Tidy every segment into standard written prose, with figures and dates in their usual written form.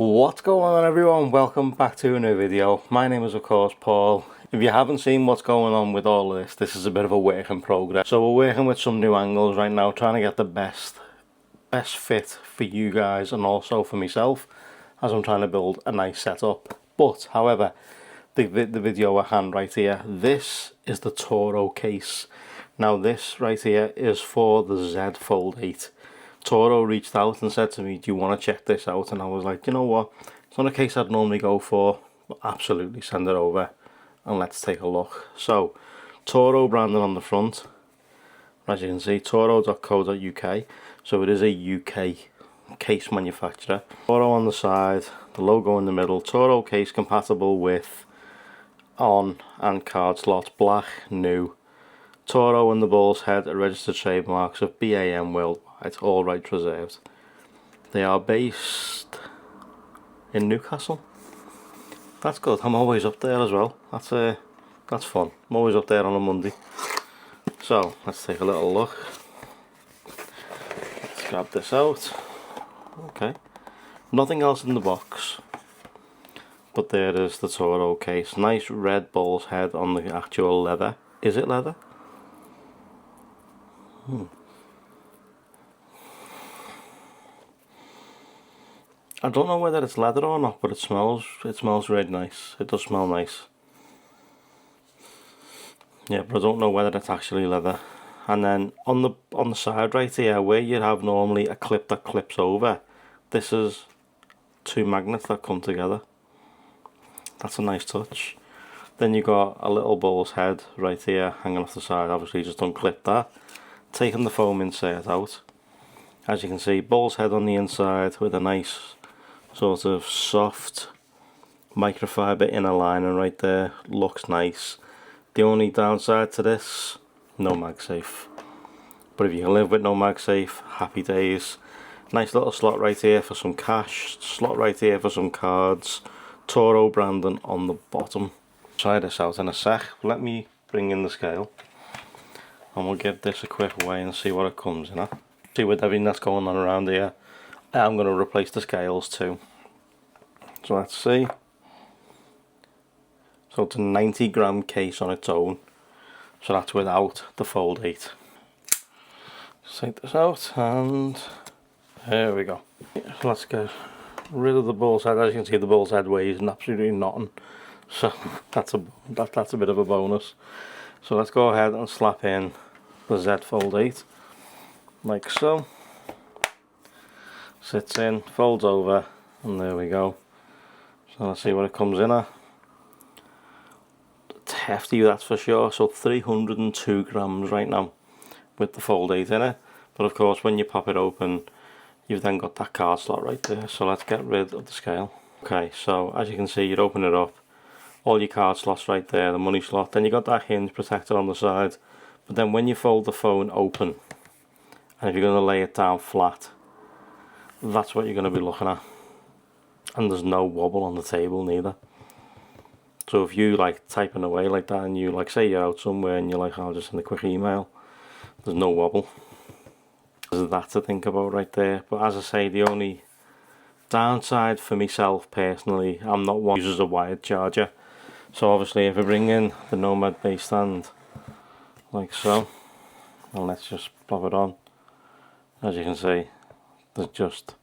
What's going on, everyone? Welcome back to a new video. My name is of course Paul. If you haven't seen what's going on with all this is a bit of a work in progress. So we're working with some new angles right now, trying to get the best fit for you guys and also for myself as I'm trying to build a nice setup. But however, the video at hand right here, this is the TORRO case. Now this right here is for the Z Fold 8. TORRO reached out and said to me, do you want to check this out? And I was like, you know what, it's not a case I'd normally go for, but absolutely send it over and let's take a look. So TORRO branded on the front, as you can see, torro.co.uk, so it is a UK case manufacturer. TORRO on the side, the logo in the middle. TORRO case compatible with on and card slots, black, new. TORRO and the bull's head are registered trademarks of BAM worldwide, all rights reserved. They are based in Newcastle. That's good. I'm always up there as well. That's fun. I'm always up there on a Monday. So let's take a little look. Let's grab this out. Okay. Nothing else in the box. But there is the TORRO case. Nice red bull's head on the actual leather. Is it leather? I don't know whether it's leather or not, but it smells really nice. It does smell nice. Yeah, but I don't know whether it's actually leather. And then on the side right here, where you'd have normally a clip that clips over, this is two magnets that come together. That's a nice touch. Then you got a little bull's head right here hanging off the side. Obviously just unclip that. Taking the foam insert out. As you can see, bull's head on the inside with a nice sort of soft microfiber inner lining right there. Looks nice. The only downside to this, no MagSafe. But if you can live with no MagSafe, happy days. Nice little slot right here for some cash. Slot right here for some cards. TORRO branding on the bottom. Try this out in a sec. Let me bring in the scale. And we'll give this a quick weigh and see what it comes in at. See with everything that's going on around here, I'm going to replace the scales too. So let's see. So it's a 90 gram case on its own. So that's without the Fold 8. Just take this out and there we go. So let's get rid of the bull's head. As you can see, the bull's head weighs absolutely nothing. So that's a bit of a bonus. So let's go ahead and slap in the Z Fold 8 like so. Sits in, folds over, and there we go. So let's see what it comes in at. It's hefty, that's for sure. So 302 grams right now with the Fold 8 in it. But of course when you pop it open, you've then got that card slot right there. So let's get rid of the scale. Okay, so as you can see, you'd open it up, all your card slots right there, the money slot. Then you got that hinge protector on the side. But then when you fold the phone open, and if you're going to lay it down flat, that's what you're going to be looking at. And there's no wobble on the table neither. So if you like typing away like that and you like say you're out somewhere and you're like, I'll just send a quick email, there's no wobble. There's that to think about right there. But as I say, the only downside for myself personally, I'm not one who uses a wired charger. So obviously if I bring in the Nomad base stand like so, and let's just plop it on, as you can see, there's just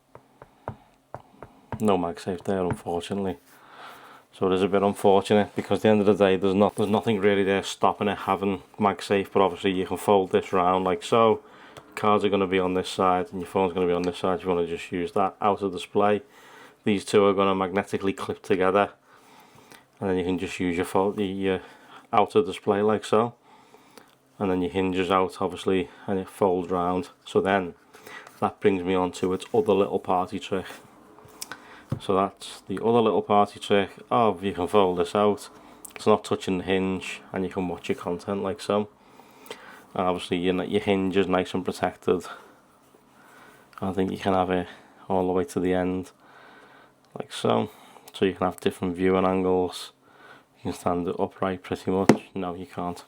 no MagSafe there, unfortunately. So it is a bit unfortunate because at the end of the day there's nothing really there stopping it having MagSafe. But obviously you can fold this round like so. Cards are going to be on this side and your phone's going to be on this side. You want to just use that out of display. These two are going to magnetically clip together, and then you can just use your out of display like so. And then your hinges out obviously, and it folds round. So then that brings me on to its other little party trick. So that's the other little party trick of you can fold this out. It's not touching the hinge and you can watch your content like so. And obviously your hinge is nice and protected. I think you can have it all the way to the end like so. So you can have different viewing angles. You can stand it upright pretty much. No, you can't.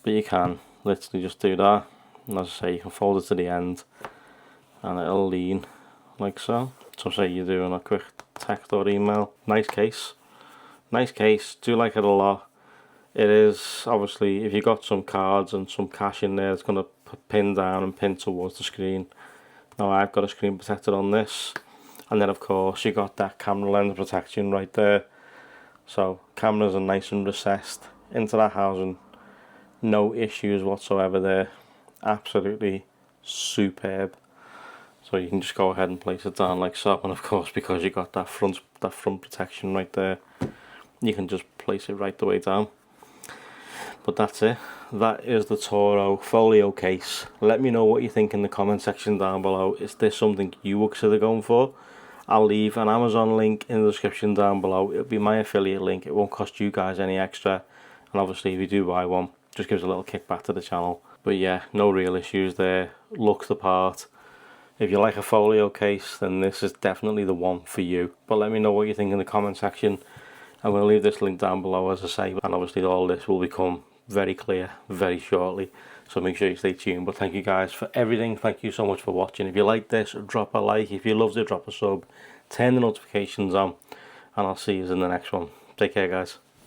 But you can literally just do that. And as I say, you can fold it to the end and it'll lean like so. So say you're doing a quick text or email. Nice case. Nice case. Do like it a lot. It is, obviously, if you got some cards and some cash in there, it's going to pin down and pin towards the screen. Now I've got a screen protector on this, and then of course you got that camera lens protection right there. So cameras are nice and recessed into that housing. No issues whatsoever there. Absolutely superb. So you can just go ahead and place it down like so, and of course because you got that front protection right there, you can just place it right the way down. But that's it. That is the TORRO Folio case. Let me know what you think in the comment section down below. Is this something you would consider going for? I'll leave an Amazon link in the description down below. It'll be my affiliate link. It won't cost you guys any extra. And obviously if you do buy one, just gives a little kickback to the channel. But yeah, no real issues there. Looks the part. If you like a folio case, then this is definitely the one for you. But let me know what you think in the comment section. I'm going to leave this link down below, as I say, and obviously all this will become very clear very shortly, so make sure you stay tuned. But thank you guys for everything. Thank you so much for watching. If you like this, drop a like. If you loved it, drop a sub, turn the notifications on, and I'll see you in the next one. Take care, guys.